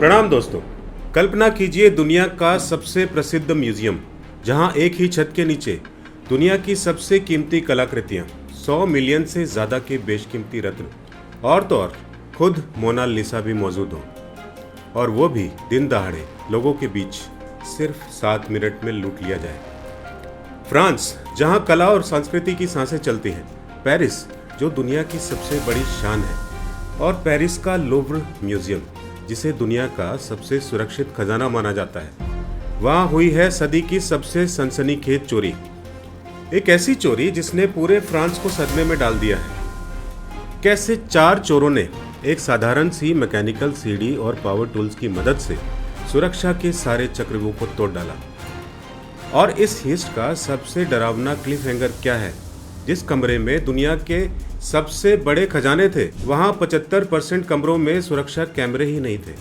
प्रणाम दोस्तों। कल्पना कीजिए दुनिया का सबसे प्रसिद्ध म्यूजियम, जहां एक ही छत के नीचे दुनिया की सबसे कीमती कलाकृतियां, 100 मिलियन से ज़्यादा के बेशकीमती रत्न और तो और खुद मोनालिसा भी मौजूद हो, और वो भी दिन दहाड़े लोगों के बीच सिर्फ 7 मिनट में लूट लिया जाए। फ्रांस, जहां कला और संस्कृति की सांसें चलती हैं। पेरिस, जो दुनिया की सबसे बड़ी शान है, और पेरिस का लूव्र म्यूजियम, जिसे दुनिया का सबसे सुरक्षित खजाना माना जाता है। वहाँ हुई है सदी की सबसे सनसनीखेज चोरी, एक ऐसी चोरी जिसने पूरे फ्रांस को सदमे में डाल दिया है। कैसे 4 चोरों ने एक साधारण सी मैकेनिकल सीढ़ी और पावर टूल्स की मदद से सुरक्षा के सारे चक्रव्यूह को तोड़ डाला। और इस हिस्ट का सबसे डरावना क्लिफ हैंगर क्या है? जिस कमरे में दुनिया के सबसे बड़े खजाने थे, वहां 75% कमरों में सुरक्षा कैमरे ही नहीं थे।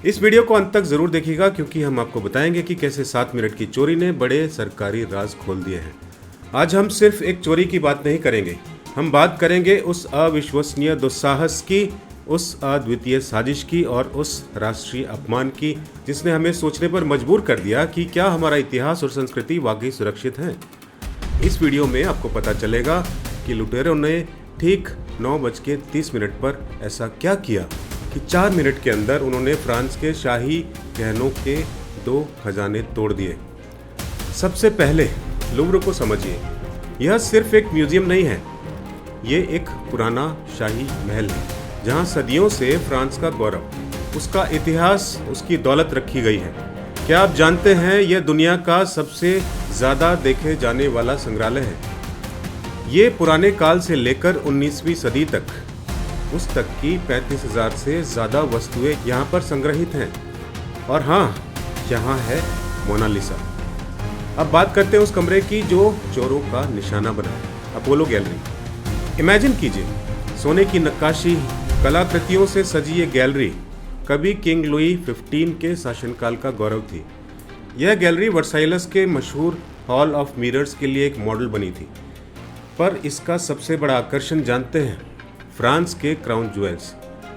इस वीडियो को अंत तक जरूर देखिएगा, क्योंकि हम आपको बताएंगे कि कैसे 7 मिनट की चोरी ने बड़े सरकारी राज खोल दिए हैं। आज हम सिर्फ एक चोरी की बात नहीं करेंगे, हम बात करेंगे उस अविश्वसनीय दुस्साहस की, उस अद्वितीय साजिश की और उस राष्ट्रीय अपमान की, जिसने हमें सोचने पर मजबूर कर दिया कि क्या हमारा इतिहास और संस्कृति वाकई सुरक्षित हैं। इस वीडियो में आपको पता चलेगा कि लुटेरों ने ठीक 9:30 पर ऐसा क्या किया कि 4 मिनट के अंदर उन्होंने फ्रांस के शाही गहनों के 2 खजाने तोड़ दिए। सबसे पहले लूव्र को समझिए। यह सिर्फ एक म्यूजियम नहीं है, ये एक पुराना शाही महल है, जहां सदियों से फ्रांस का गौरव, उसका इतिहास, उसकी दौलत रखी गई है। क्या आप जानते हैं यह दुनिया का सबसे ज़्यादा देखे जाने वाला संग्रहालय है। ये पुराने काल से लेकर 19वीं सदी तक, उस तक की 35,000 से ज़्यादा वस्तुएं यहाँ पर संग्रहित हैं। और हाँ, यहाँ है मोनालिसा। अब बात करते हैं उस कमरे की जो चोरों का निशाना बना है, अपोलो गैलरी। इमेजिन कीजिए, सोने की नक्काशी, कलाकृतियों से सजी ये गैलरी कभी किंग लुई 15 के शासनकाल का गौरव थी। यह गैलरी वर्साइलस के मशहूर हॉल ऑफ मिरर्स के लिए एक मॉडल बनी थी। पर इसका सबसे बड़ा आकर्षण जानते हैं? फ्रांस के क्राउन ज्वेल्स,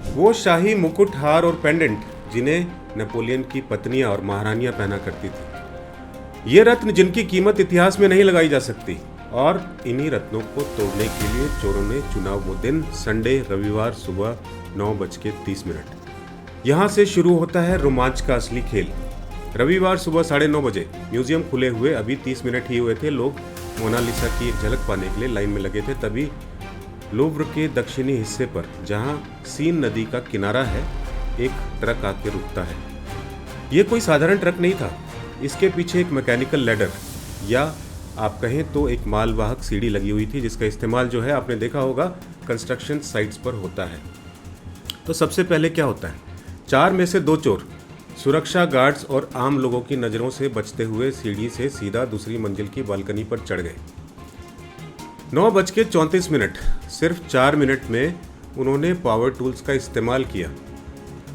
वो शाही मुकुट, हार और पेंडेंट जिन्हें नेपोलियन की पत्नियां और महारानियां पहना करती थी। ये रत्न जिनकी कीमत इतिहास में नहीं लगाई जा सकती। और इन्हीं रत्नों को तोड़ने के लिए चोरों ने चुना वो दिन, संडे, रविवार सुबह 9:30। यहाँ से शुरू होता है रोमांच का असली खेल। रविवार सुबह 9:30 बजे म्यूजियम खुले हुए अभी 30 मिनट ही हुए थे। लोग मोनालिसा की एक झलक पाने के लिए लाइन में लगे थे। तभी लूव्र के दक्षिणी हिस्से पर, जहाँ सीन नदी का किनारा है, एक ट्रक आके रुकता है। ये कोई साधारण ट्रक नहीं था। इसके पीछे एक मैकेनिकल लैडर, या आप कहें तो एक मालवाहक सीढ़ी लगी हुई थी, जिसका इस्तेमाल जो है आपने देखा होगा कंस्ट्रक्शन साइट्स पर होता है। तो सबसे पहले क्या होता है? 4 में से 2 चोर सुरक्षा गार्ड्स और आम लोगों की नज़रों से बचते हुए सीढ़ी से सीधा दूसरी मंजिल की बालकनी पर चढ़ गए। 9:34, सिर्फ 4 मिनट में उन्होंने पावर टूल्स का इस्तेमाल किया।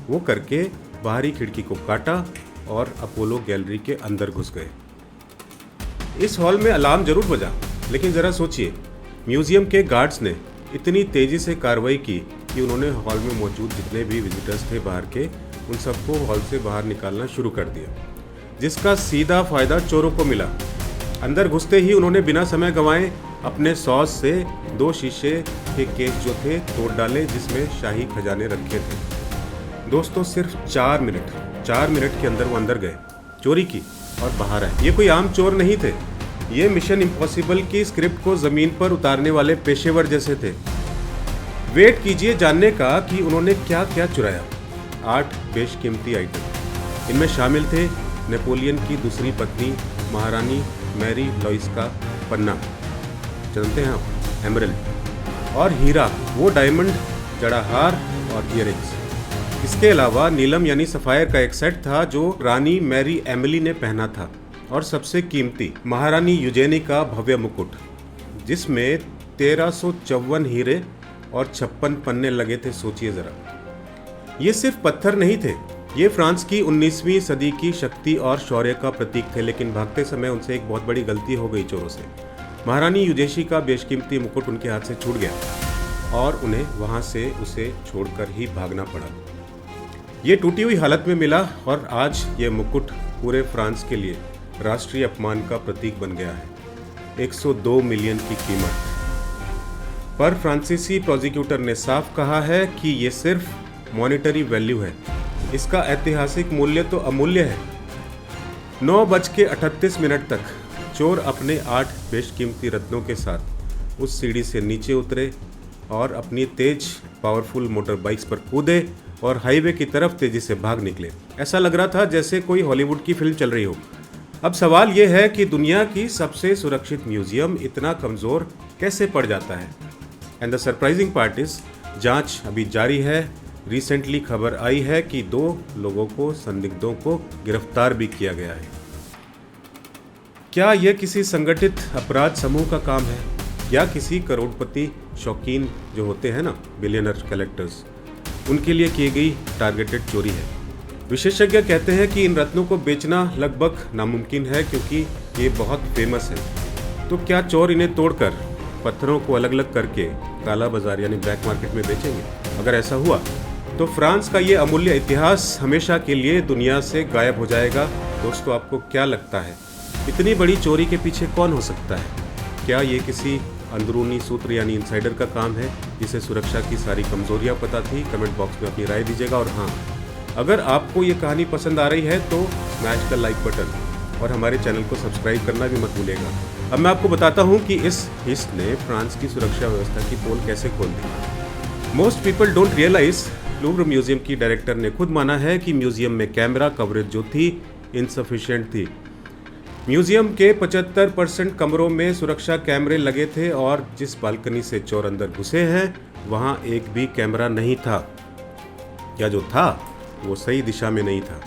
वो करके बाहरी खिड़की को काटा और अपोलो गैलरी के अंदर घुस गए। इस हॉल में अलार्म जरूर बजा, लेकिन ज़रा सोचिए, म्यूजियम के गार्ड्स ने इतनी तेज़ी से कार्रवाई की कि उन्होंने हॉल में मौजूद जितने भी विजिटर्स थे बाहर के, उन सबको हॉल से बाहर निकालना शुरू कर दिया, जिसका सीधा फायदा चोरों को मिला। अंदर घुसते ही उन्होंने बिना समय गंवाए अपने सॉस से 2 शीशे के केस जो थे तोड़ डाले, जिसमें शाही खजाने रखे थे। दोस्तों, सिर्फ 4 मिनट के अंदर वो अंदर गए, चोरी की और बाहर आए। ये कोई आम चोर नहीं थे, ये मिशन इम्पॉसिबल की स्क्रिप्ट को ज़मीन पर उतारने वाले पेशेवर जैसे थे। वेट कीजिए जानने का कि उन्होंने क्या क्या चुराया। 8 बेशकीमती आइटम। इनमें शामिल थे नेपोलियन की दूसरी पत्नी महारानी मैरी लॉइस का पन्ना, जानते हैं आप, एमरल्ड, और हीरा, वो डायमंड जड़ा हार और ईयरिंग्स। इसके अलावा नीलम यानी सफ़ायर का एक सेट था जो रानी मैरी एमिली ने पहना था। और सबसे कीमती महारानी यूजेनी का भव्य मुकुट, जिसमें 1354 हीरे और 56 पन्ने लगे थे। सोचिए ज़रा, ये सिर्फ पत्थर नहीं थे, ये फ्रांस की 19वीं सदी की शक्ति और शौर्य का प्रतीक थे। लेकिन भागते समय उनसे एक बहुत बड़ी गलती हो गई चोरों से। महारानी यूजेशी का बेशकीमती मुकुट उनके हाथ से छूट गया और उन्हें वहां से उसे छोड़कर ही भागना पड़ा। ये टूटी हुई हालत में मिला और आज ये मुकुट पूरे फ्रांस के लिए राष्ट्रीय अपमान का प्रतीक बन गया है। 102 मिलियन की कीमत पर फ्रांसीसी प्रोसिक्यूटर ने साफ कहा है कि ये सिर्फ मॉनेटरी वैल्यू है, इसका ऐतिहासिक मूल्य तो अमूल्य है। 9:38 तक चोर अपने 8 बेशकीमती रत्नों के साथ उस सीढ़ी से नीचे उतरे और अपनी तेज पावरफुल मोटर बाइक्स पर कूदे और हाईवे की तरफ तेजी से भाग निकले। ऐसा लग रहा था जैसे कोई हॉलीवुड की फिल्म चल रही हो। अब सवाल यह है कि दुनिया की सबसे सुरक्षित म्यूजियम इतना कमज़ोर कैसे पड़ जाता है। And the surprising part is, जांच अभी जारी है। रिसेंटली खबर आई है कि 2 लोगों को, संदिग्धों को गिरफ्तार भी किया गया है। क्या यह किसी संगठित अपराध समूह का काम है या किसी करोड़पति शौकीन जो होते हैं ना, बिलियनर कलेक्टर्स, उनके लिए की गई टारगेटेड चोरी है। विशेषज्ञ कहते हैं कि इन रत्नों को बेचना लगभग नामुमकिन है क्योंकि ये बहुत फेमस है। तो क्या चोर इन्हें तोड़कर पत्थरों को अलग अलग करके काला बाजार यानी ब्लैक मार्केट में बेचेंगे? अगर ऐसा हुआ तो फ्रांस का ये अमूल्य इतिहास हमेशा के लिए दुनिया से गायब हो जाएगा। दोस्तों, आपको क्या लगता है इतनी बड़ी चोरी के पीछे कौन हो सकता है? क्या ये किसी अंदरूनी सूत्र यानी इनसाइडर का काम है जिसे सुरक्षा की सारी कमजोरियां पता थी? कमेंट बॉक्स में अपनी राय दीजिएगा। और हाँ, अगर आपको ये कहानी पसंद आ रही है तो स्मैश द लाइक बटन और हमारे चैनल को सब्सक्राइब करना भी मत भूलिएगा। अब मैं आपको बताता हूँ कि इस हिस्ट ने फ्रांस की सुरक्षा व्यवस्था की पोल कैसे खोल दी। Most people don't realise, Louvre museum की डायरेक्टर ने खुद माना है कि म्यूजियम में कैमरा कवरेज जो थी इनसफिशिएंट थी। म्यूजियम के 75% कमरों में सुरक्षा कैमरे लगे थे और जिस बालकनी से चोर अंदर घुसे हैं वहां एक भी कैमरा नहीं था, या जो था वो सही दिशा में नहीं था।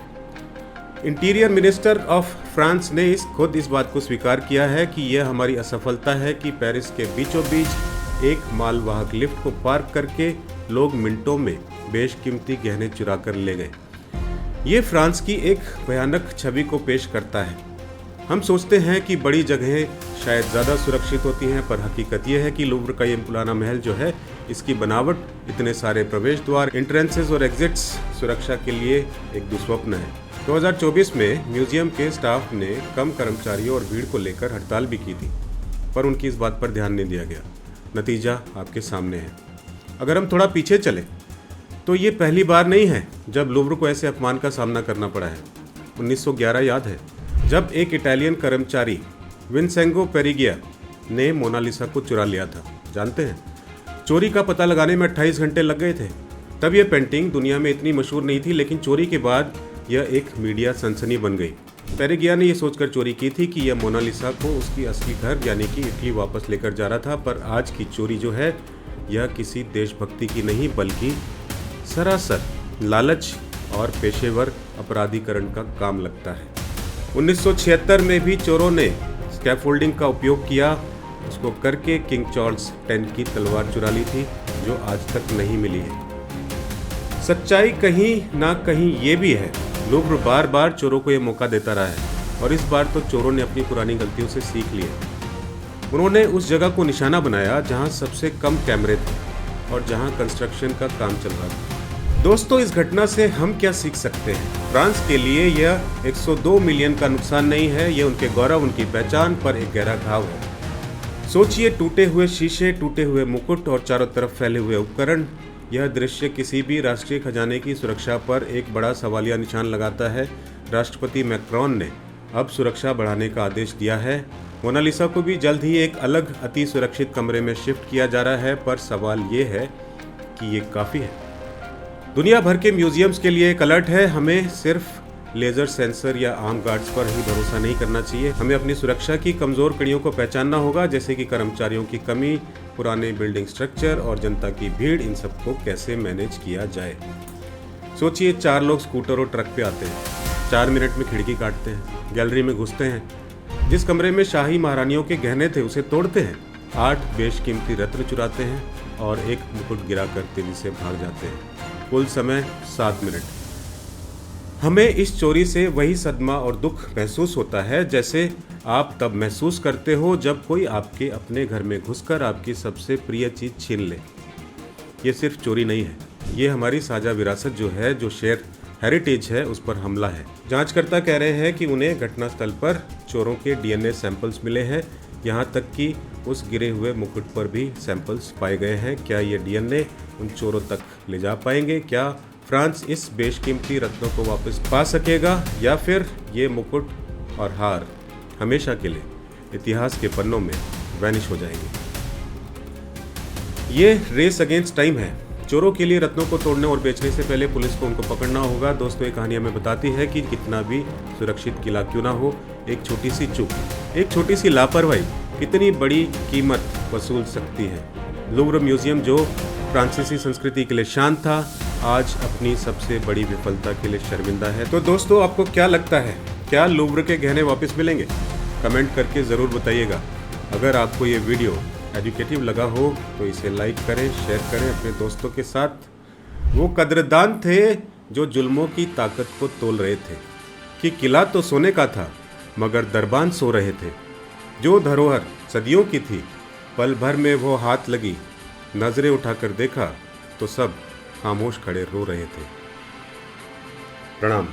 इंटीरियर मिनिस्टर ऑफ फ्रांस ने खुद इस बात को स्वीकार किया है कि यह हमारी असफलता है कि पेरिस के बीचों बीच एक मालवाहक लिफ्ट को पार्क करके लोग मिनटों में बेशकीमती गहने चुरा कर ले गए। ये फ्रांस की एक भयानक छवि को पेश करता है। हम सोचते हैं कि बड़ी जगहें शायद ज़्यादा सुरक्षित होती हैं, पर हकीकत यह है कि लूव्र का ये पुराना महल जो है, इसकी बनावट, इतने सारे प्रवेश द्वार, एंट्रेंसेस और एग्जिट्स सुरक्षा के लिए एक दुस्वप्न है। 2024 में म्यूजियम के स्टाफ ने कम कर्मचारियों और भीड़ को लेकर हड़ताल भी की थी, पर उनकी इस बात पर ध्यान नहीं दिया गया। नतीजा आपके सामने है। अगर हम थोड़ा पीछे चले तो ये पहली बार नहीं है जब लूव्र को ऐसे अपमान का सामना करना पड़ा है। 1911 याद है, जब एक इटालियन कर्मचारी विंसेंगो पेरिगिया ने मोनालिसा को चुरा लिया था। जानते हैं, चोरी का पता लगाने में 28 घंटे लग गए थे। तब यह पेंटिंग दुनिया में इतनी मशहूर नहीं थी, लेकिन चोरी के बाद यह एक मीडिया सनसनी बन गई। पेरिगिया ने यह सोचकर चोरी की थी कि यह मोनालिसा को उसकी असली घर यानी कि इटली वापस लेकर जा रहा था, पर आज की चोरी जो है यह किसी देशभक्ति की नहीं बल्कि सरासर लालच और पेशेवर अपराधीकरण का काम लगता है। 1976 में भी चोरों ने स्कैफोल्डिंग का उपयोग किया, उसको करके किंग चार्ल्स 10 की तलवार चुरा ली थी जो आज तक नहीं मिली है। सच्चाई कहीं ना कहीं ये भी है, लूव्र बार बार चोरों को ये मौका देता रहा है और इस बार तो चोरों ने अपनी पुरानी गलतियों से सीख लिया। उन्होंने उस जगह को निशाना बनाया जहां सबसे कम कैमरे थे और जहां कंस्ट्रक्शन का काम चल रहा था। दोस्तों, इस घटना से हम क्या सीख सकते हैं? फ्रांस के लिए यह 102 मिलियन का नुकसान नहीं है, यह उनके गौरव, उनकी पहचान पर एक गहरा घाव है। सोचिए, टूटे हुए शीशे, टूटे हुए मुकुट और चारों तरफ फैले हुए उपकरण। यह दृश्य किसी भी राष्ट्रीय खजाने की सुरक्षा पर एक बड़ा सवालिया निशान लगाता है। राष्ट्रपति मैक्रोन ने अब सुरक्षा बढ़ाने का आदेश दिया है। मोनालिसा को भी जल्द ही एक अलग अति सुरक्षित कमरे में शिफ्ट किया जा रहा है, पर सवाल ये है कि ये काफ़ी है? दुनिया भर के म्यूजियम्स के लिए एक अलर्ट है, हमें सिर्फ लेजर सेंसर या आर्म गार्ड्स पर ही भरोसा नहीं करना चाहिए। हमें अपनी सुरक्षा की कमज़ोर कड़ियों को पहचानना होगा, जैसे कि कर्मचारियों की कमी, पुराने बिल्डिंग स्ट्रक्चर और जनता की भीड़। इन सबको कैसे मैनेज किया जाए? सोचिए, 4 लोग स्कूटर और ट्रक पे आते हैं, 4 मिनट में खिड़की काटते हैं, गैलरी में घुसते हैं, जिस कमरे में शाही महारानियों के गहने थे उसे तोड़ते हैं, 8 बेशकीमती रत्न चुराते हैं और एक मुकुट गिराकर तेजी से भाग जाते हैं। कुल समय 7 मिनट। हमें इस चोरी से वही सदमा और दुख महसूस होता है जैसे आप तब महसूस करते हो जब कोई आपके अपने घर में घुसकर आपकी सबसे प्रिय चीज़ छीन ले। ये सिर्फ चोरी नहीं है, ये हमारी साझा विरासत जो है, जो शेयर हेरिटेज है उस पर हमला है। जांचकर्ता कह रहे हैं कि उन्हें घटनास्थल पर चोरों के डीएनए सैंपल्स मिले हैं, यहाँ तक कि उस गिरे हुए मुकुट पर भी सैंपल्स पाए गए हैं। क्या ये डीएनए उन चोरों तक ले जा पाएंगे? क्या फ्रांस इस बेशकीमती रत्नों को वापस पा सकेगा, या फिर ये मुकुट और हार हमेशा के लिए इतिहास के पन्नों में वैनिश हो जाएंगे? ये रेस अगेंस्ट टाइम है। चोरों के लिए रत्नों को तोड़ने और बेचने से पहले पुलिस को उनको पकड़ना होगा। दोस्तों, ये कहानी हमें बताती है कि कितना भी सुरक्षित किला क्यों ना हो, एक छोटी सी चूक, एक छोटी सी लापरवाही कितनी बड़ी कीमत वसूल सकती है। लूव्र म्यूजियम, जो फ्रांसीसी संस्कृति के लिए शान था, आज अपनी सबसे बड़ी विफलता के लिए शर्मिंदा है। तो दोस्तों, आपको क्या लगता है, क्या लूव्र के गहने वापस मिलेंगे? कमेंट करके ज़रूर बताइएगा। अगर आपको ये वीडियो एजुकेटिव लगा हो तो इसे लाइक करें, शेयर करें अपने दोस्तों के साथ। वो कद्रदान थे जो जुल्मों की ताकत को तोल रहे थे कि किला तो सोने का था मगर दरबान सो रहे थे। जो धरोहर सदियों की थी, पल भर में वो हाथ लगी, नजरें उठाकर देखा तो सब खामोश खड़े रो रहे थे। प्रणाम।